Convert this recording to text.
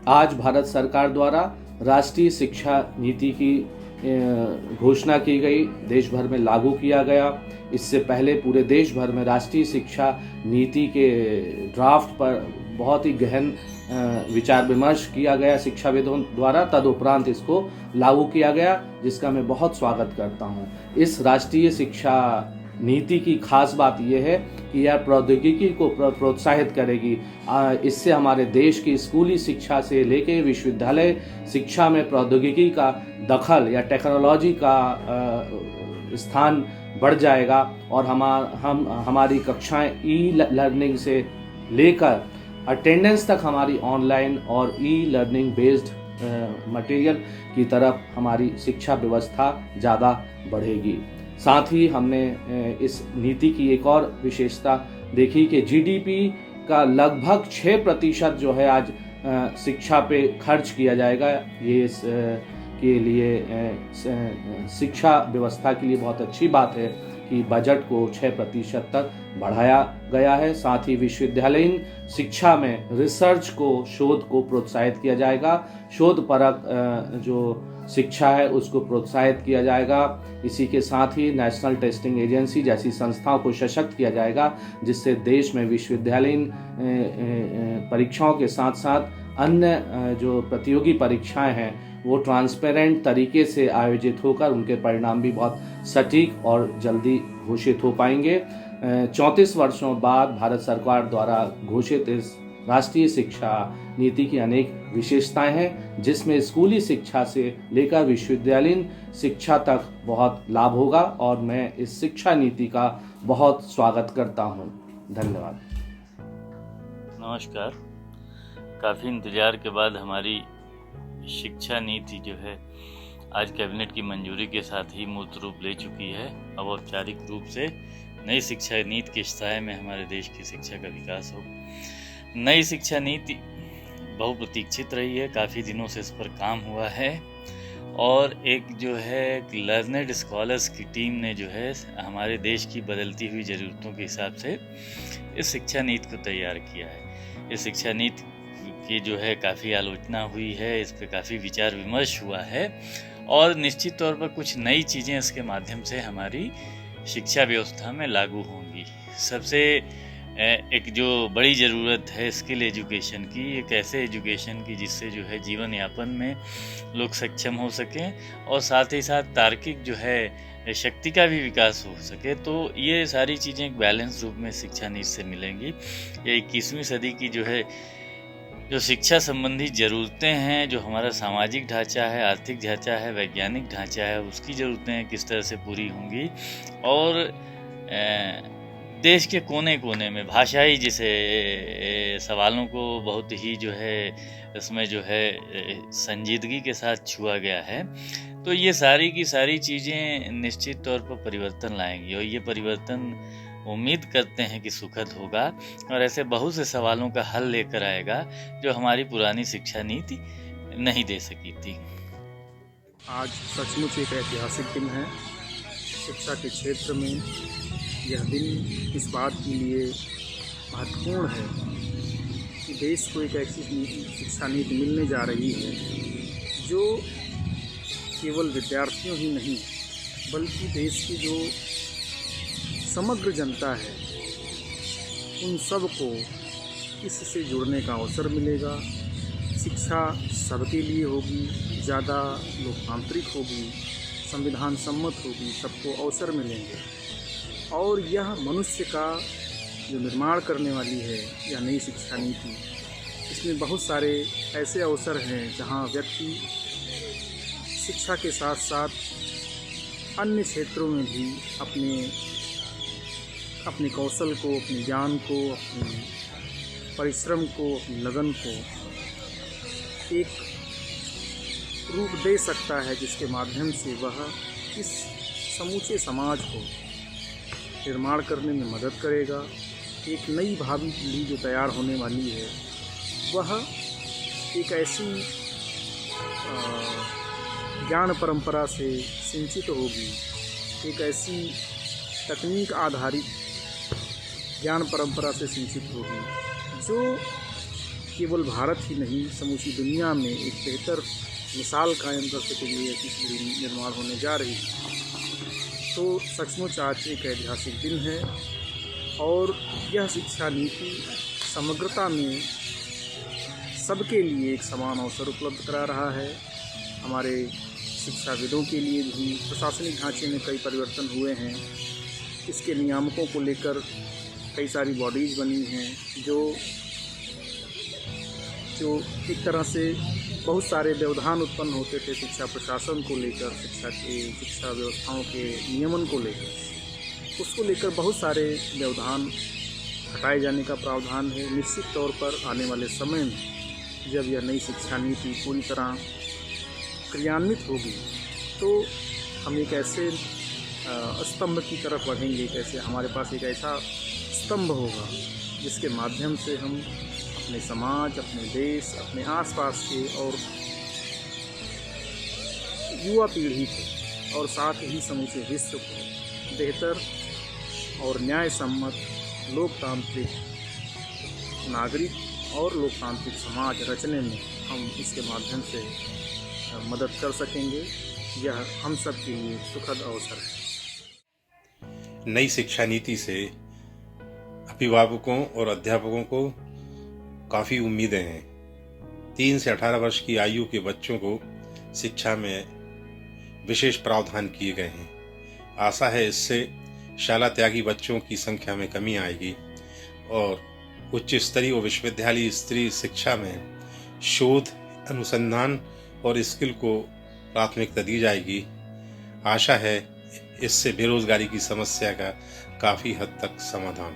आज भारत सरकार द्वारा राष्ट्रीय शिक्षा नीति की घोषणा की गई, देश भर में लागू किया गया। इससे पहले पूरे देश भर में राष्ट्रीय शिक्षा नीति के ड्राफ्ट पर बहुत ही गहन विचार विमर्श किया गया शिक्षाविदों द्वारा। तदुपरांत इसको लागू किया गया, जिसका मैं बहुत स्वागत करता हूं। इस राष्ट्रीय शिक्षा नीति की खास बात यह है कि यह प्रौद्योगिकी को प्रोत्साहित करेगी। इससे हमारे देश की स्कूली शिक्षा से लेकर विश्वविद्यालय शिक्षा में प्रौद्योगिकी का दखल या टेक्नोलॉजी का स्थान बढ़ जाएगा और हमारी कक्षाएं ई लर्निंग से लेकर अटेंडेंस तक हमारी ऑनलाइन और ई लर्निंग बेस्ड मटेरियल की तरफ हमारी शिक्षा व्यवस्था ज़्यादा बढ़ेगी। साथ ही हमने इस नीति की एक और विशेषता देखी कि जीडीपी का लगभग 6% जो है आज शिक्षा पे खर्च किया जाएगा। ये के लिए शिक्षा व्यवस्था के लिए बहुत अच्छी बात है कि बजट को 6% तक बढ़ाया गया है। साथ ही विश्वविद्यालयीन शिक्षा में रिसर्च को, शोध को प्रोत्साहित किया जाएगा। शोध परक जो शिक्षा है उसको प्रोत्साहित किया जाएगा। इसी के साथ ही नेशनल टेस्टिंग एजेंसी जैसी संस्थाओं को सशक्त किया जाएगा, जिससे देश में विश्वविद्यालयीन परीक्षाओं के साथ साथ अन्य जो प्रतियोगी परीक्षाएं हैं वो ट्रांसपेरेंट तरीके से आयोजित होकर उनके परिणाम भी बहुत सटीक और जल्दी घोषित हो पाएंगे। 34 वर्षों बाद भारत सरकार द्वारा घोषित इस राष्ट्रीय शिक्षा नीति की अनेक विशेषताएं हैं, जिसमें स्कूली शिक्षा से लेकर विश्वविद्यालयीन शिक्षा तक बहुत लाभ होगा और मैं इस शिक्षा नीति का बहुत स्वागत करता हूं। धन्यवाद। नमस्कार। काफ़ी इंतजार के बाद हमारी शिक्षा नीति जो है आज कैबिनेट की मंजूरी के साथ ही मूर्त रूप ले चुकी है। अब औपचारिक रूप से नई शिक्षा नीति के साय में हमारे देश की शिक्षा का विकास हो। नई शिक्षा नीति बहुप्रतीक्षित रही है, काफ़ी दिनों से इस पर काम हुआ है और एक जो है लर्नेड स्कॉलर्स की टीम ने जो है हमारे देश की बदलती हुई ज़रूरतों के हिसाब से इस शिक्षा नीति को तैयार किया है। इस शिक्षा नीति की जो है काफ़ी आलोचना हुई है, इस पर काफ़ी विचार विमर्श हुआ है और निश्चित तौर पर कुछ नई चीज़ें इसके माध्यम से हमारी शिक्षा व्यवस्था में लागू होंगी। सबसे एक जो बड़ी ज़रूरत है स्किल एजुकेशन की, एक ऐसे एजुकेशन की जिससे जो है जीवन यापन में लोग सक्षम हो सकें और साथ ही साथ तार्किक जो है शक्ति का भी विकास हो सके। तो ये सारी चीज़ें एक बैलेंस रूप में शिक्षा नीति से मिलेंगी। ये 21वीं सदी की जो है जो शिक्षा संबंधी ज़रूरतें हैं, जो हमारा सामाजिक ढांचा है, आर्थिक ढांचा है, वैज्ञानिक ढांचा है, उसकी ज़रूरतें किस तरह से पूरी होंगी और देश के कोने कोने में भाषाई जैसे सवालों को बहुत ही जो है इसमें जो है संजीदगी के साथ छुआ गया है। तो ये सारी की सारी चीज़ें निश्चित तौर पर परिवर्तन लाएंगी और ये परिवर्तन उम्मीद करते हैं कि सुखद होगा और ऐसे बहुत से सवालों का हल लेकर आएगा जो हमारी पुरानी शिक्षा नीति नहीं दे सकी थी। आज सचमुच एक ऐतिहासिक दिन है शिक्षा के क्षेत्र में। यह दिन इस बात के लिए महत्वपूर्ण है कि देश को एक ऐसी शिक्षा नीति मिलने जा रही है जो केवल विद्यार्थियों ही नहीं बल्कि देश की जो समग्र जनता है उन सब को इससे जुड़ने का अवसर मिलेगा। शिक्षा सबके लिए होगी, ज़्यादा लोकतांत्रिक होगी, संविधान सम्मत होगी, सबको अवसर मिलेंगे और यह मनुष्य का जो निर्माण करने वाली है यह नई शिक्षा नीति, इसमें बहुत सारे ऐसे अवसर हैं जहां व्यक्ति शिक्षा के साथ साथ अन्य क्षेत्रों में भी अपने कौशल को, अपने ज्ञान को, अपने परिश्रम को, अपनी लगन को एक रूप दे सकता है, जिसके माध्यम से वह इस समूचे समाज को निर्माण करने में मदद करेगा। एक नई भावी पीढ़ी जो तैयार होने वाली है वह एक ऐसी ज्ञान परंपरा से सिंचित होगी, एक ऐसी तकनीक आधारित ज्ञान परंपरा से सिंचित होगी जो केवल भारत ही नहीं समूची दुनिया में एक बेहतर मिसाल कायम कर सकेगी, ऐसी पीढ़ी निर्माण होने जा रही है। तो सचमुच आज एक ऐतिहासिक दिन है और यह शिक्षा नीति समग्रता में सबके लिए एक समान अवसर उपलब्ध करा रहा है। हमारे शिक्षाविदों के लिए भी प्रशासनिक ढांचे में कई परिवर्तन हुए हैं। इसके नियामकों को लेकर कई सारी बॉडीज़ बनी हैं जो एक तरह से बहुत सारे व्यवधान उत्पन्न होते थे शिक्षा प्रशासन को लेकर, शिक्षा व्यवस्थाओं के नियमन को लेकर, उसको लेकर बहुत सारे व्यवधान हटाए जाने का प्रावधान है। निश्चित तौर पर आने वाले समय में जब यह नई शिक्षा नीति पूरी तरह क्रियान्वित होगी तो हम एक ऐसे स्तंभ की तरफ बढ़ेंगे, कैसे हमारे पास एक ऐसा स्तंभ होगा जिसके माध्यम से हम अपने समाज, अपने देश, अपने आसपास के और युवा पीढ़ी को और साथ ही समूचे विश्व को बेहतर और न्याय सम्मत लोकतांत्रिक नागरिक और लोकतांत्रिक समाज रचने में हम इसके माध्यम से मदद कर सकेंगे। यह हम सब के लिए सुखद अवसर है। नई शिक्षा नीति से अभिभावकों और अध्यापकों को काफ़ी उम्मीदें हैं। 3 से 18 वर्ष की आयु के बच्चों को शिक्षा में विशेष प्रावधान किए गए हैं। आशा है इससे शाला त्यागी बच्चों की संख्या में कमी आएगी और उच्च स्तरीय और विश्वविद्यालय स्तरीय शिक्षा में शोध, अनुसंधान और स्किल को प्राथमिकता दी जाएगी। आशा है इससे बेरोजगारी की समस्या का काफ़ी हद तक समाधान